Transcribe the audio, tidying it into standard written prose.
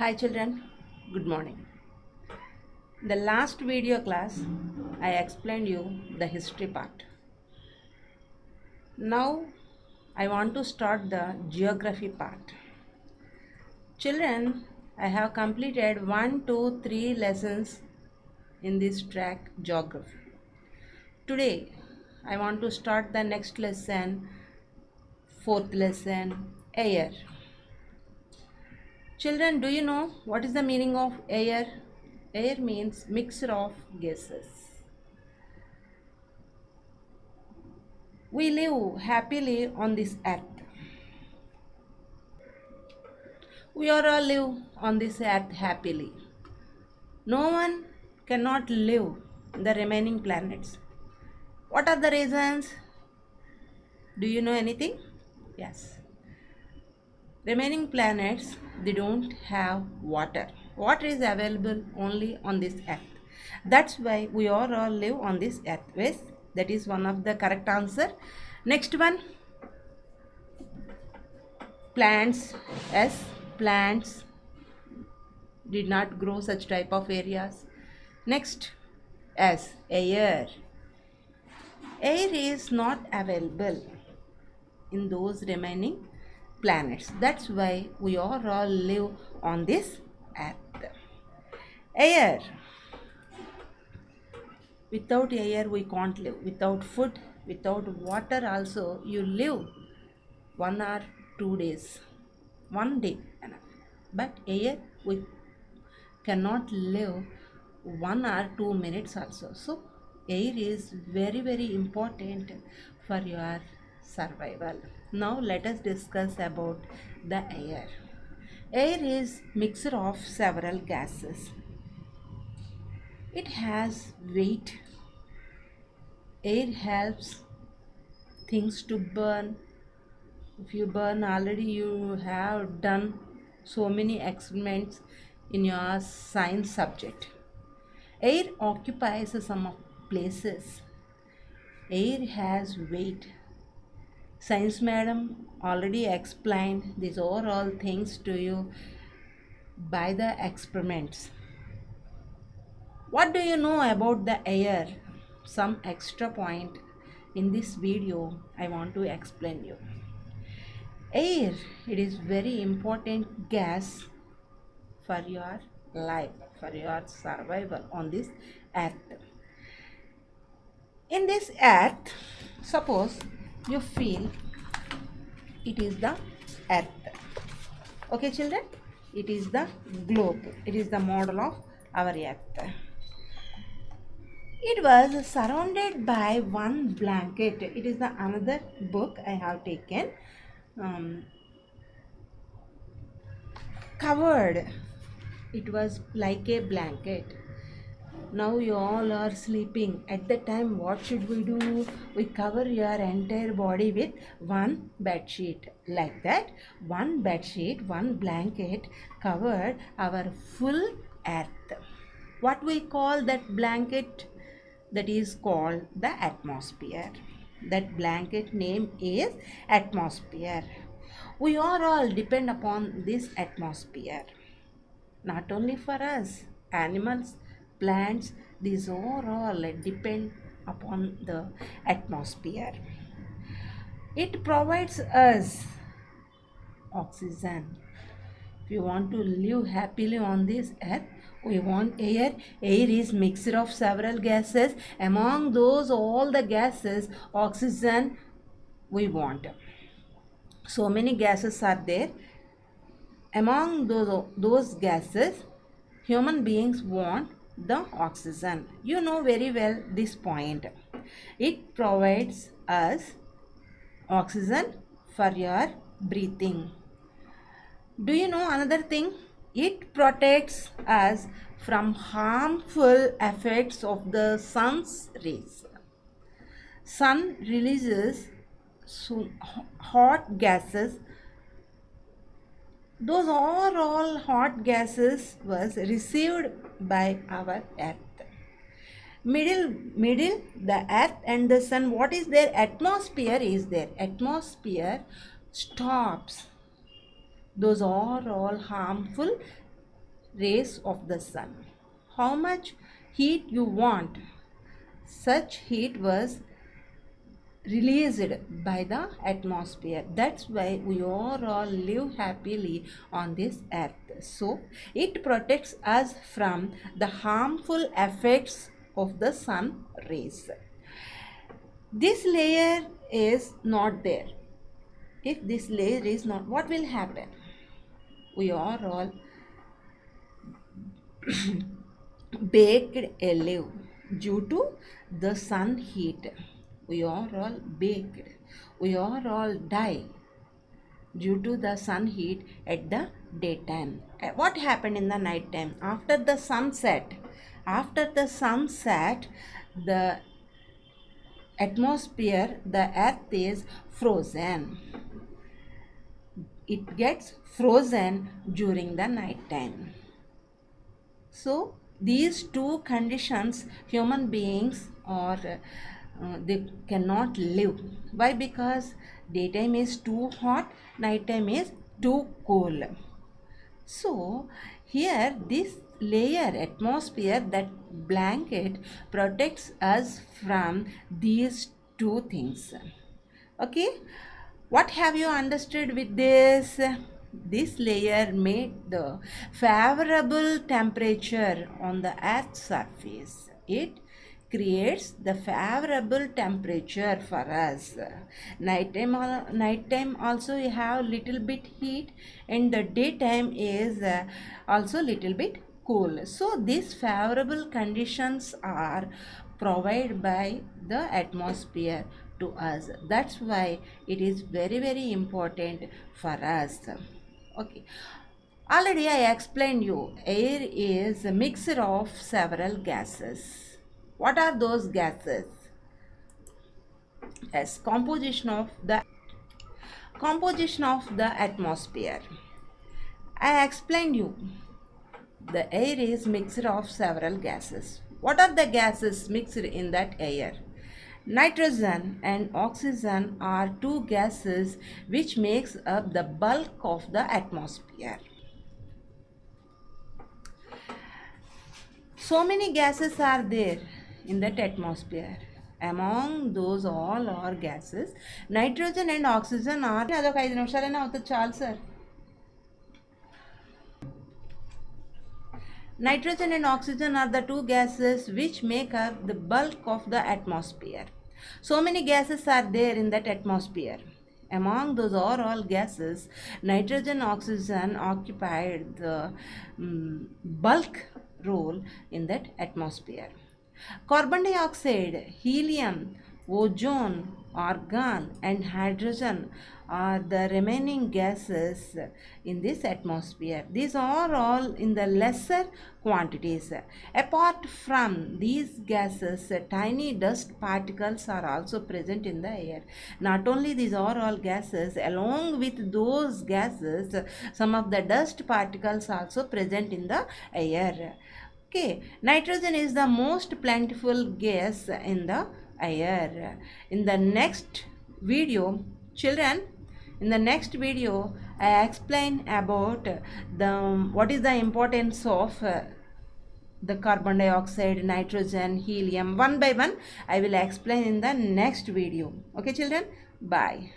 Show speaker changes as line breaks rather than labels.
Hi children, good morning. The last video class I explained you the history part. Now I want to start the geography part. Children, I have completed 1, 2, 3 lessons in this track geography. Today I want to start the next lesson, fourth lesson, air. Children, do you know what is the meaning of air? Air means mixture of gases. We live happily on this earth. We are all live on this earth happily. No one cannot live the remaining planets. What are the reasons? Do you know anything? Yes. Remaining planets, they don't have water. Water is available only on this earth. That's why we are all live on this earth. Yes, that is one of the correct answer. Next one, plants. Yes, plants did not grow such type of areas. Next, as air. Air is not available in those remaining planets. That's why we are all live on this earth. Air. Without air we can't live. Without food, without water also you live 1 or 2 days. 1 day enough. But air we cannot live 1 or 2 minutes also. So air is very important for your survival. Now let us discuss about the air. Air is mixture of several gases. It has weight. Air helps things to burn. If you burn already, you have done so many experiments in your science subject. Air occupies some of places. Air has weight. Science madam already explained these are all things to you by the experiments. What do you know about the air? Some extra point in this video I want to explain you. Air, it is very important gas for your life, for your survival on this earth. In this earth, suppose you feel it is the earth. Okay children, it is the globe. It is the model of our earth. It was surrounded by one blanket. It is the another book I have taken. Covered. It was like a blanket. Now you all are sleeping. At the time, what should we do? We cover your entire body with one bed sheet. Like that, one bed sheet, one blanket covered our full earth. What we call that blanket? That is called the atmosphere. That blanket name is atmosphere. We are all depend upon this atmosphere. Not only for us, animals, plants, these are all depend upon the atmosphere. It provides us oxygen. If you want to live happily on this earth, we want air. Air is mixture of several gases. Among those all the gases, oxygen we want. So many gases are there. Among those gases, human beings want the oxygen. You know very well this point. It provides us oxygen for your breathing. Do you know another thing? It protects us from harmful effects of the sun's rays. Sun releases hot gases. Those are all hot gases was received by our earth. Middle the earth and the sun, what is their atmosphere is there. Atmosphere stops. Those are all harmful rays of the sun. How much heat you want, such heat was released by the atmosphere. That's why we all live happily on this earth. So it protects us from the harmful effects of the sun rays. This layer is not there. If this layer is not, what will happen? We are all baked alive due to the sun heat. We are all baked. We are all die due to the sun heat at the daytime. What happened in the night time? After the sunset, the atmosphere, the earth is frozen. It gets frozen during the night time. So these two conditions human beings or they cannot live. Why? Because daytime is too hot, nighttime is too cool. So here this layer atmosphere, that blanket, protects us from these two things. Okay, what have you understood with this? This layer made the favorable temperature on the earth's surface. It creates the favorable temperature for us. Nighttime also you have little bit heat, and the daytime is also little bit cool. So these favorable conditions are provided by the atmosphere to us. That's why it is very important for us. Okay, already I explained you air is a mixture of several gases. What are those gases? Yes, composition of the atmosphere. I explained you the air is mixture of several gases. What are the gases mixed in that air? Nitrogen and oxygen are two gases which makes up the bulk of the atmosphere. So many gases are there in that atmosphere. Among those all are gases, nitrogen and oxygen are అదొక 5 నిమిషాలైనా అవుతుంది చాలు sir. Nitrogen and oxygen are the two gases which make up the bulk of the atmosphere. So many gases are there in that atmosphere. Among those are all gases, nitrogen and oxygen occupied the bulk role in that atmosphere. Carbon dioxide, helium, ozone, argon and hydrogen are the remaining gases in this atmosphere. These are all in the lesser quantities. Apart from these gases, tiny dust particles are also present in the air. Not only these are all gases, along with those gases, some of the dust particles also present in the air. Okay, nitrogen is the most plentiful gas in the air. In the next video, children, in the next video I explain about what is the importance of the carbon dioxide, nitrogen, helium. One by one I will explain in the next video. Okay children, bye.